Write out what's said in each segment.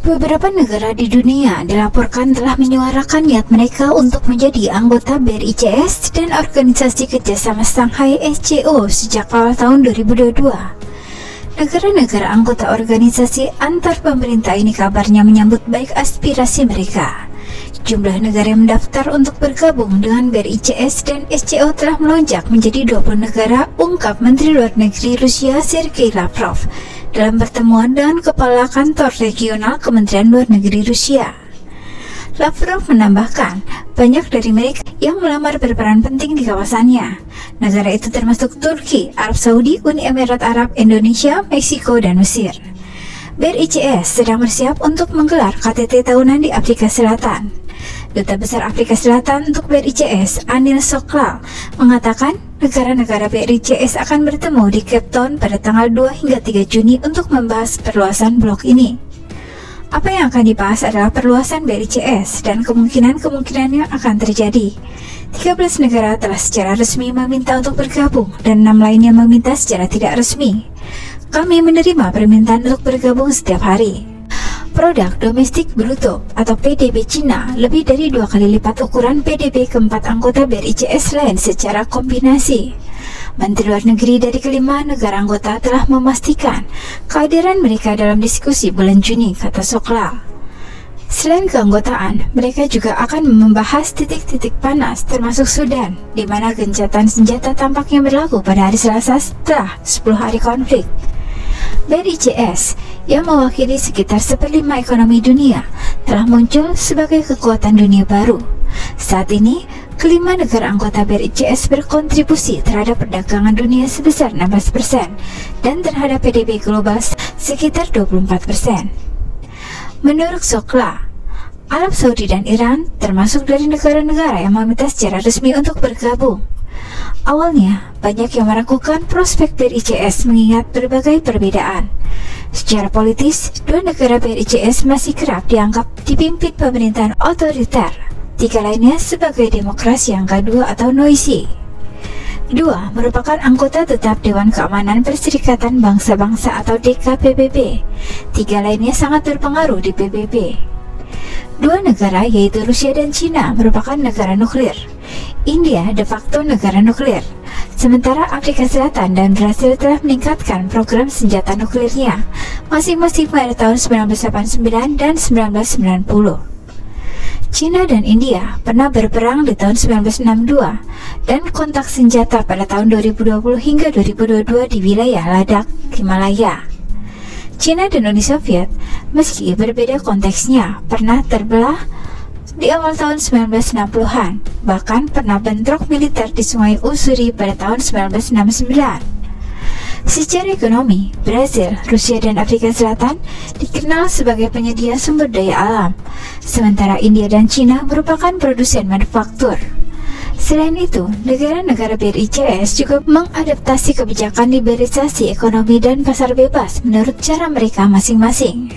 Beberapa negara di dunia dilaporkan telah menyuarakan niat mereka untuk menjadi anggota BRICS dan Organisasi Kerjasama Shanghai SCO sejak awal tahun 2022. Negara-negara anggota organisasi antar pemerintah ini kabarnya menyambut baik aspirasi mereka. Jumlah negara yang mendaftar untuk bergabung dengan BRICS dan SCO telah melonjak menjadi 20 negara, ungkap Menteri Luar Negeri Rusia Sergei Lavrov dalam pertemuan dengan Kepala Kantor Regional Kementerian Luar Negeri Rusia. Lavrov menambahkan, banyak dari mereka yang melamar berperan penting di kawasannya. Negara itu termasuk Turki, Arab Saudi, Uni Emirat Arab, Indonesia, Meksiko, dan Mesir. BRICS sedang bersiap untuk menggelar KTT tahunan di Afrika Selatan. Duta Besar Afrika Selatan untuk BRICS, Anil Soklal, mengatakan negara-negara BRICS akan bertemu di Cape Town pada tanggal 2 hingga 3 Juni untuk membahas perluasan blok ini. Apa yang akan dibahas adalah perluasan BRICS dan kemungkinan-kemungkinan yang akan terjadi. 13 negara telah secara resmi meminta untuk bergabung dan 6 lainnya meminta secara tidak resmi. Kami menerima permintaan untuk bergabung setiap hari. Produk domestik bruto atau PDB Cina lebih dari 2 kali lipat ukuran PDB keempat anggota BRICS lain secara kombinasi. Menteri Luar Negeri dari kelima negara anggota telah memastikan kehadiran mereka dalam diskusi bulan Juni, kata Soklal. Selain keanggotaan, mereka juga akan membahas titik-titik panas termasuk Sudan, di mana gencatan senjata tampaknya berlaku pada hari Selasa setelah 10 hari konflik. BRICS yang mewakili sekitar 1/5 ekonomi dunia telah muncul sebagai kekuatan dunia baru. Saat ini, kelima negara anggota BRICS berkontribusi terhadap perdagangan dunia sebesar 16% dan terhadap PDB global sekitar 24%. Menurut Sokla, Arab Saudi dan Iran termasuk dari negara-negara yang meminta secara resmi untuk bergabung. Awalnya, banyak yang meragukan prospek BRICS mengingat berbagai perbedaan. Secara politis, dua negara BRICS masih kerap dianggap dipimpin pemerintahan otoriter, 3 lainnya sebagai demokrasi yang kedua atau noisy. 2 merupakan anggota tetap Dewan Keamanan Perserikatan Bangsa-Bangsa atau DKPBB, 3 lainnya sangat berpengaruh di PBB. 2 negara yaitu Rusia dan Cina merupakan negara nuklir. India de facto negara nuklir, sementara Afrika Selatan dan Brasil telah meningkatkan program senjata nuklirnya, masing-masing pada tahun 1989 dan 1990. Cina dan India pernah berperang di tahun 1962 dan kontak senjata pada tahun 2020 hingga 2022 di wilayah Ladakh, Himalaya. Cina dan Uni Soviet, meski berbeda konteksnya, pernah terbelah di awal tahun 1960-an, bahkan pernah bentrok militer di Sungai Ussuri pada tahun 1969. Secara ekonomi, Brasil, Rusia, dan Afrika Selatan dikenal sebagai penyedia sumber daya alam, sementara India dan Cina merupakan produsen manufaktur. Selain itu, negara-negara BRICS juga mengadaptasi kebijakan liberalisasi ekonomi dan pasar bebas menurut cara mereka masing-masing.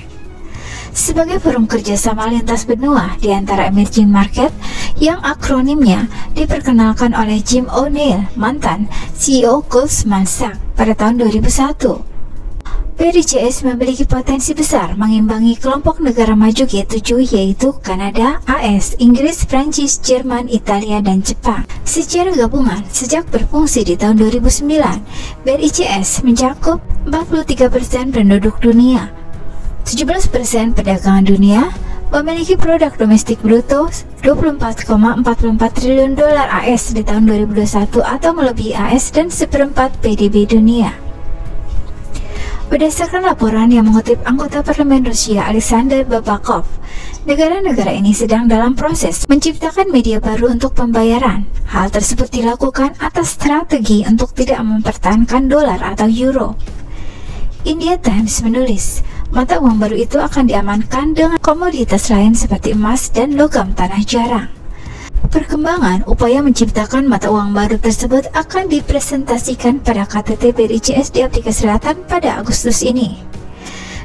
Sebagai forum kerjasama lintas benua di antara emerging market yang akronimnya diperkenalkan oleh Jim O'Neill, mantan CEO Goldman Sachs pada tahun 2001. BRICS memiliki potensi besar mengimbangi kelompok negara maju G7 yaitu Kanada, AS, Inggris, Prancis, Jerman, Italia, dan Jepang. Secara gabungan, sejak berfungsi di tahun 2009, BRICS mencakup 43% penduduk dunia, 17% perdagangan dunia, memiliki produk domestik bruto 24,44 triliun dolar AS di tahun 2021 atau melebihi AS dan 1/4 PDB dunia. Berdasarkan laporan yang mengutip anggota parlemen Rusia Alexander Babakov, negara-negara ini sedang dalam proses menciptakan media baru untuk pembayaran. Hal tersebut dilakukan atas strategi untuk tidak mempertahankan dolar atau euro. India Times menulis, mata uang baru itu akan diamankan dengan komoditas lain seperti emas dan logam tanah jarang. Perkembangan upaya menciptakan mata uang baru tersebut akan dipresentasikan pada KTT BRICS di Afrika Selatan pada Agustus ini.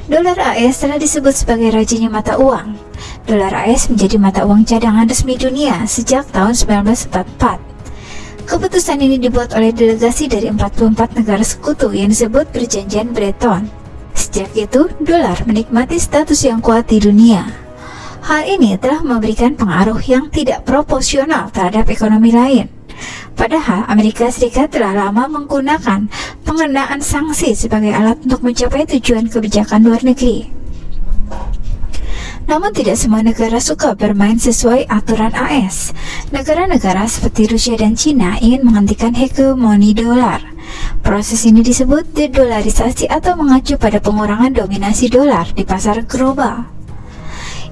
Dolar AS telah disebut sebagai rajanya mata uang. Dolar AS menjadi mata uang cadangan resmi dunia sejak tahun 1944. Keputusan ini dibuat oleh delegasi dari 44 negara sekutu yang disebut Perjanjian Bretton. Sejak itu, dolar menikmati status yang kuat di dunia. Hal ini telah memberikan pengaruh yang tidak proporsional terhadap ekonomi lain. Padahal Amerika Serikat telah lama menggunakan pengenaan sanksi sebagai alat untuk mencapai tujuan kebijakan luar negeri. Namun tidak semua negara suka bermain sesuai aturan AS. Negara-negara seperti Rusia dan Cina ingin menghentikan hegemoni dolar. Proses ini disebut dedolarisasi atau mengacu pada pengurangan dominasi dolar di pasar global.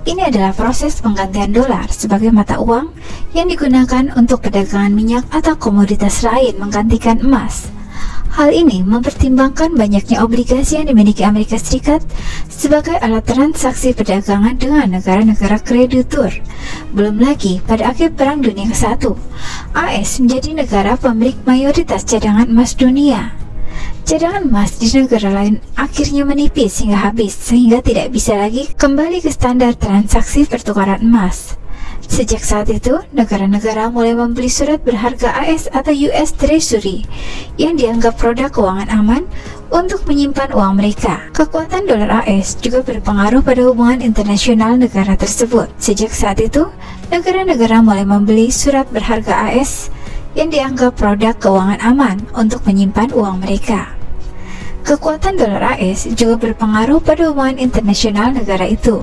Ini adalah proses penggantian dolar sebagai mata uang yang digunakan untuk perdagangan minyak atau komoditas lain menggantikan emas. Hal ini mempertimbangkan banyaknya obligasi yang dimiliki Amerika Serikat sebagai alat transaksi perdagangan dengan negara-negara kreditur. Belum lagi, pada akhir Perang Dunia ke-1, AS menjadi negara pemilik mayoritas cadangan emas dunia. Cadangan emas di negara lain akhirnya menipis hingga habis, sehingga tidak bisa lagi kembali ke standar transaksi pertukaran emas. Sejak saat itu, negara-negara mulai membeli surat berharga AS atau US Treasury yang dianggap produk keuangan aman untuk menyimpan uang mereka. Kekuatan dolar AS juga berpengaruh pada hubungan internasional negara tersebut. Sejak saat itu, negara-negara mulai membeli surat berharga AS yang dianggap produk keuangan aman untuk menyimpan uang mereka. Kekuatan dolar AS juga berpengaruh pada hubungan internasional negara itu.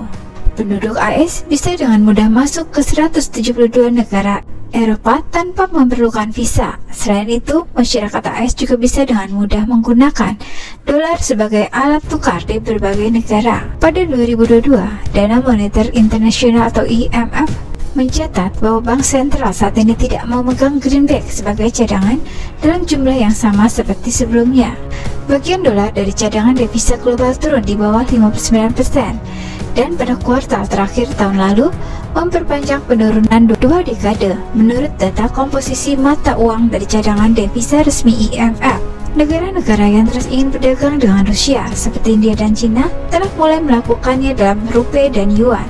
Penduduk AS bisa dengan mudah masuk ke 172 negara Eropa tanpa memerlukan visa. Selain itu, masyarakat AS juga bisa dengan mudah menggunakan dolar sebagai alat tukar di berbagai negara. Pada 2022, Dana Moneter Internasional atau IMF mencatat bahwa bank sentral saat ini tidak memegang greenback sebagai cadangan dalam jumlah yang sama seperti sebelumnya. Bagian dolar dari cadangan devisa global turun di bawah 59%. Dan pada kuartal terakhir tahun lalu memperpanjang penurunan 2 dekade menurut data komposisi mata uang dari cadangan devisa resmi IMF. Negara-negara yang terus ingin berdagang dengan Rusia seperti India dan Cina telah mulai melakukannya dalam rupiah dan yuan,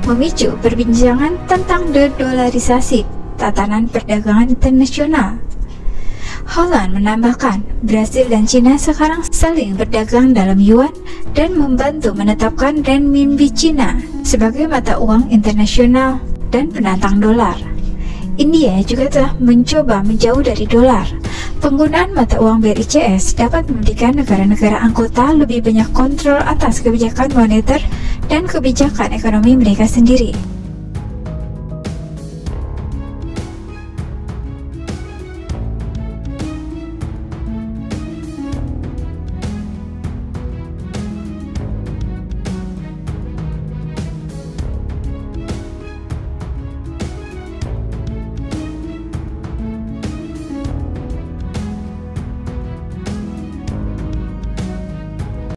memicu perbincangan tentang dedolarisasi tatanan perdagangan internasional. Holland menambahkan, Brasil dan Cina sekarang saling berdagang dalam yuan dan membantu menetapkan renminbi Cina sebagai mata uang internasional dan penantang dolar. India juga telah mencoba menjauh dari dolar. Penggunaan mata uang BRICS dapat memberikan negara-negara anggota lebih banyak kontrol atas kebijakan moneter dan kebijakan ekonomi mereka sendiri.